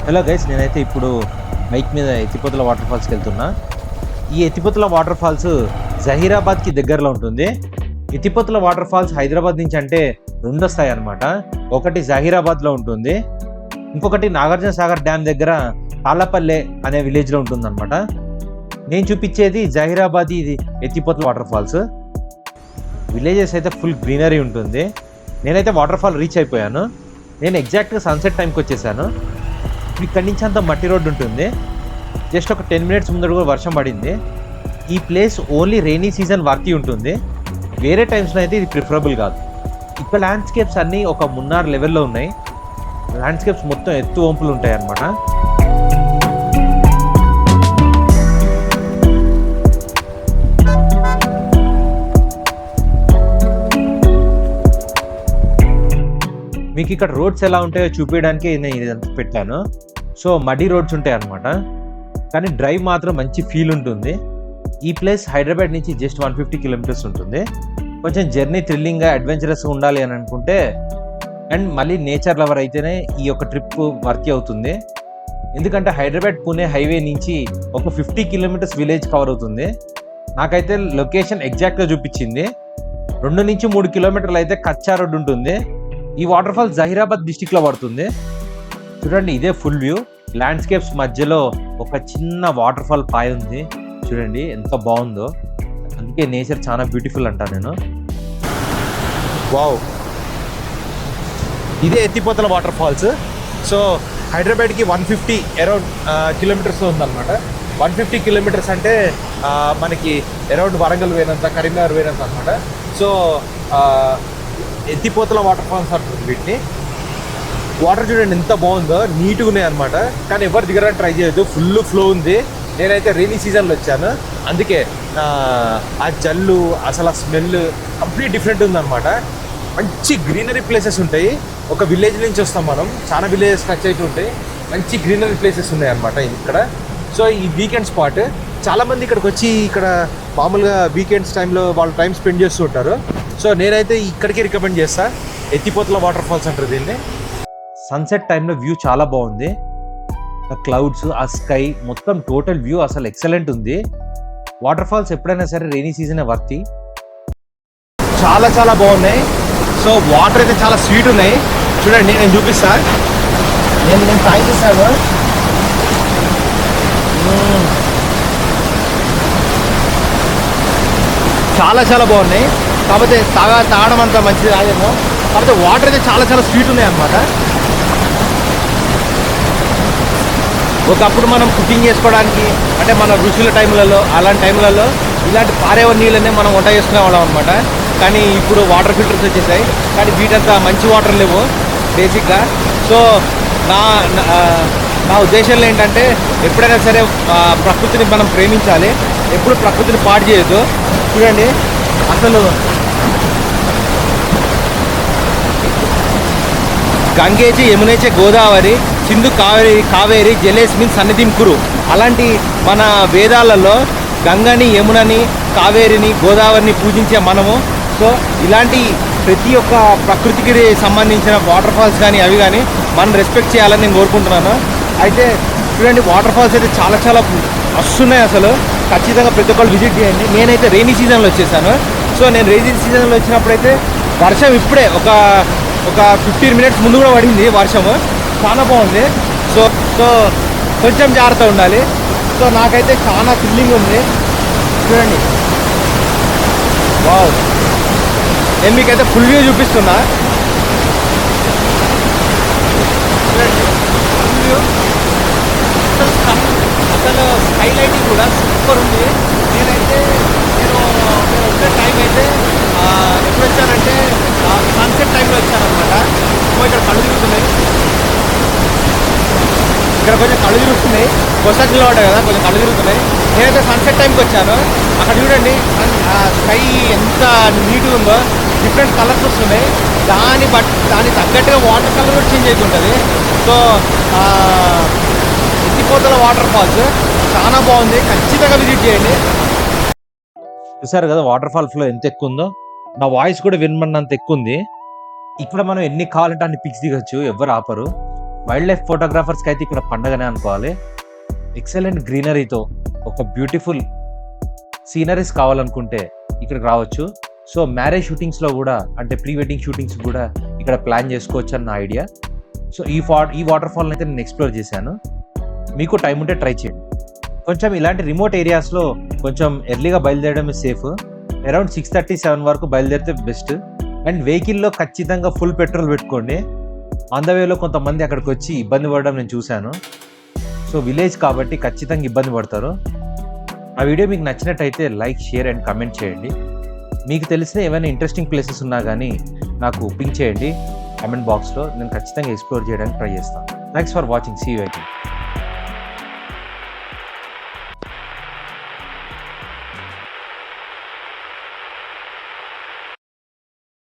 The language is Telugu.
హలో గైస్, నేనైతే ఇప్పుడు బైక్ మీద ఎత్తిపోతల వాటర్ ఫాల్స్కి వెళ్తున్నా. ఈ ఎత్తిపోతల వాటర్ ఫాల్స్ జహీరాబాద్కి దగ్గరలో ఉంటుంది. ఎత్తిపోతల వాటర్ ఫాల్స్ హైదరాబాద్ నుంచి అంటే రెండు వస్తాయి అనమాట. ఒకటి జహీరాబాద్లో ఉంటుంది, ఇంకొకటి నాగార్జున సాగర్ డ్యామ్ దగ్గర తాళ్ళపల్లె అనే విలేజ్లో ఉంటుంది అనమాట. నేను చూపించేది జహీరాబాద్, ఇది ఎత్తిపోతల వాటర్ ఫాల్స్. విలేజెస్ అయితే ఫుల్ గ్రీనరీ ఉంటుంది. నేనైతే వాటర్ ఫాల్ రీచ్ అయిపోయాను. నేను ఎగ్జాక్ట్గా సన్సెట్ టైంకి వచ్చేసాను. ఇక్కడి నుంచి అంత మట్టి రోడ్డు ఉంటుంది. జస్ట్ ఒక 10 minutes ముందర కూడా వర్షం పడింది. ఈ ప్లేస్ ఓన్లీ రెయినీ సీజన్ వర్తి ఉంటుంది. వేరే టైమ్స్లో అయితే ఇది ప్రిఫరబుల్ కాదు. ఇక్కడ ల్యాండ్స్కేప్స్ అన్నీ ఒక మున్నార్ లెవెల్లో ఉన్నాయి. ల్యాండ్స్కేప్స్ మొత్తం ఎత్తు వంపులు ఉంటాయి అన్నమాట. మీకు ఇక్కడ రోడ్స్ ఎలా ఉంటాయో చూపించడానికి నేను ఇదంతా పెట్టాను. సో మడి రోడ్స్ ఉంటాయి అన్నమాట, కానీ డ్రైవ్ మాత్రం మంచి ఫీల్ ఉంటుంది. ఈ ప్లేస్ హైదరాబాద్ నుంచి జస్ట్ 150 kilometers ఉంటుంది. కొంచెం జర్నీ థ్రిల్లింగ్గా అడ్వెంచరస్గా ఉండాలి అని అనుకుంటే, అండ్ మళ్ళీ నేచర్ లవర్ అయితేనే ఈ యొక్క ట్రిప్ వర్తి అవుతుంది. ఎందుకంటే హైదరాబాద్ పుణే హైవే నుంచి ఒక 50 kilometers విలేజ్ కవర్ అవుతుంది. నాకైతే లొకేషన్ ఎగ్జాక్ట్గా చూపించింది. 2 నుంచి 3 kilometers అయితే కచ్చా రోడ్ ఉంటుంది. ఈ వాటర్ ఫాల్ జహీరాబాద్ డిస్టిక్లో పడుతుంది. చూడండి, ఇదే ఫుల్ వ్యూ. ల్యాండ్స్కేప్స్ మధ్యలో ఒక చిన్న వాటర్ ఫాల్ పాయ ఉంది. చూడండి ఎంత బాగుందో. అందుకే నేచర్ చాలా బ్యూటిఫుల్ అంటా నేను. వావ్, ఇదే ఎత్తిపోతల వాటర్ ఫాల్స్. సో హైదరాబాద్కి 150 అరౌండ్ kilometers ఉందన్నమాట. 150 kilometers అంటే మనకి అరౌండ్ వరంగల్ పోయినంత, కరీంనగర్ పోయినంత అనమాట. సో ఎత్తిపోతల వాటర్ ఫాల్స్ అంటుంది వీటిని. వాటర్ చూడండి ఎంత బాగుందో, నీట్గా ఉన్నాయి అనమాట. కానీ ఎవరు దిగడానికి ట్రై చేయొద్దు, ఫుల్ ఫ్లో ఉంది. నేనైతే రెయినీ సీజన్లో వచ్చాను, అందుకే ఆ జల్లు, అసలు ఆ స్మెల్ కంప్లీట్ డిఫరెంట్ ఉందన్నమాట. మంచి గ్రీనరీ ప్లేసెస్ ఉంటాయి. ఒక విలేజ్ నుంచి వస్తాం మనం, చాలా విలేజెస్ టచ్ అవుతూ ఉంటాయి. మంచి గ్రీనరీ ప్లేసెస్ ఉన్నాయి అనమాట ఇక్కడ. సో ఈ వీకెండ్ స్పాట్, చాలామంది ఇక్కడికి వచ్చి ఇక్కడ మామూలుగా వీకెండ్స్ టైంలో వాళ్ళు టైం స్పెండ్ చేస్తూ ఉంటారు. సో నేనైతే ఇక్కడికి రికమెండ్ చేస్తా, ఎత్తిపోతల వాటర్ ఫాల్స్ అంటారు దీన్ని. సన్సెట్ టైంలో వ్యూ చాలా బాగుంది. ఆ క్లౌడ్స్, ఆ స్కై, మొత్తం టోటల్ వ్యూ అసలు ఎక్సలెంట్ ఉంది. వాటర్ ఫాల్స్ ఎప్పుడైనా సరే రెయినీ సీజనే వర్తి. చాలా చాలా బాగున్నాయి. సో వాటర్ అయితే చాలా స్వీట్ ఉన్నాయి. చూడండి, నేను చూపిస్తా. నేను ట్రై చేశాను. చాలా చాలా బాగున్నాయి. కాకపోతే తాగడం అంత మంచిది కాదేమో. కాకపోతే వాటర్ అయితే చాలా చాలా స్వీట్ ఉన్నాయి అన్నమాట. ఒకప్పుడు మనం కుకింగ్ చేసుకోవడానికి, అంటే మన ఋషుల టైంలలో, అలాంటి టైంలలో ఇలాంటి పారేవ నీళ్ళనే మనం వంట చేసుకునేవాళ్ళం అనమాట. కానీ ఇప్పుడు వాటర్ ఫిల్టర్స్ వచ్చేసాయి, కానీ వీటంతా మంచి వాటర్ లేవు బేసిక్గా. సో నా ఉద్దేశంలో ఏంటంటే, ఎప్పుడైనా సరే ప్రకృతిని మనం ప్రేమించాలి, ఎప్పుడు ప్రకృతిని పాడు చేయొద్దు. చూడండి అసలు గంగేచి యమునేచే గోదావరి సింధు కావేరి జలేస్మిన్ సన్నిధిం కురు. అలాంటి మన వేదాలలో గంగని, యమునని, కావేరిని, గోదావరిని పూజించే మనము. సో ఇలాంటి ప్రతి ఒక్క ప్రకృతికి సంబంధించిన వాటర్ ఫాల్స్ కానీ అవి కానీ మనం రెస్పెక్ట్ చేయాలని నేను కోరుకుంటున్నాను. అయితే చూడండి, వాటర్ ఫాల్స్ అయితే చాలా చాలా వస్తున్నాయి. అసలు ఖచ్చితంగా ప్రతి ఒక్కళ్ళు విజిట్ చేయండి. నేనైతే రెయినీ సీజన్లో వచ్చేసాను. సో నేను రెయినీ సీజన్లో వచ్చినప్పుడైతే వర్షం ఇప్పుడే ఒక 15 minutes ముందు కూడా పడింది వర్షము. చాలా బాగుంది. సో కొంచెం జాగ్రత్త ఉండాలి. సో నాకైతే చాలా థ్రిల్లింగ్ ఉంది. చూడండి, వావ్, నేను మీకైతే ఫుల్ వ్యూ చూపిస్తున్నా. ఫుల్ వ్యూ అసలు హైలైటింగ్ కూడా సూపర్ ఉంది. నేను వచ్చే టైం అయితే ఎప్పుడు వచ్చానంటే సన్సెట్ టైంలో వచ్చానమాట. ఇక్కడ కళ్ళు తిరుగుతున్నాయి, ఇక్కడ కొంచెం కళ్ళు తిరుగుతున్నాయి. కొసట్లో ఉంటాయి కదా, కొంచెం కళ్ళు తిరుగుతున్నాయి. నేనైతే సన్సెట్ టైంకి వచ్చాను. అక్కడ చూడండి స్కై ఎంత నీట్గా ఉందో, డిఫరెంట్ కలర్స్ వస్తున్నాయి. దాని తగ్గట్టుగా వాటర్ కలర్ కూడా చేంజ్ అవుతుంటుంది. సో ఎత్తిపోతల వాటర్ ఫాల్స్ చాలా బాగుంది, ఖచ్చితంగా విజిట్ చేయండి. చూసారు కదా వాటర్ ఫాల్ ఫ్లో ఎంత ఎక్కువ ఉందో. నా వాయిస్ కూడా వినమన్నంత ఎక్కువ ఉంది. ఇక్కడ మనం ఎన్ని కావాలంటే అన్ని పిక్స్ దిగచ్చు, ఎవరు ఆపరు. వైల్డ్ లైఫ్ ఫోటోగ్రాఫర్స్కి అయితే ఇక్కడ పండగనే అనుకోవాలి. ఎక్సలెంట్ గ్రీనరీతో ఒక బ్యూటిఫుల్ సీనరీస్ కావాలనుకుంటే ఇక్కడికి రావచ్చు. సో మ్యారేజ్ షూటింగ్స్లో కూడా, అంటే ప్రీ వెడ్డింగ్ షూటింగ్స్ కూడా ఇక్కడ ప్లాన్ చేసుకోవచ్చు అని నా ఐడియా. సో ఈ వాటర్ ఫాల్ని అయితే నేను ఎక్స్ప్లోర్ చేశాను. మీకు టైం ఉంటే ట్రై చేయండి. కొంచెం ఇలాంటి రిమోట్ ఏరియాస్లో కొంచెం ఎర్లీగా బయలుదేరడం సేఫ్. అరౌండ్ 6:30-7 వరకు బయలుదేరితే బెస్ట్. అండ్ వెహికల్లో ఖచ్చితంగా ఫుల్ పెట్రోల్ పెట్టుకోండి. ఆన్ ద వేలో కొంతమంది అక్కడికి వచ్చి ఇబ్బంది పడడం నేను చూశాను. సో విలేజ్ కాబట్టి ఖచ్చితంగా ఇబ్బంది పడతారు. ఆ వీడియో మీకు నచ్చినట్టయితే లైక్, షేర్ అండ్ కమెంట్ చేయండి. మీకు తెలిసిన ఏమైనా ఇంట్రెస్టింగ్ ప్లేసెస్ ఉన్నా కానీ నాకు పింక్ చేయండి కమెంట్ బాక్స్లో. నేను ఖచ్చితంగా ఎక్స్ప్లోర్ చేయడానికి ట్రై చేస్తాను. Thanks for watching. See you again.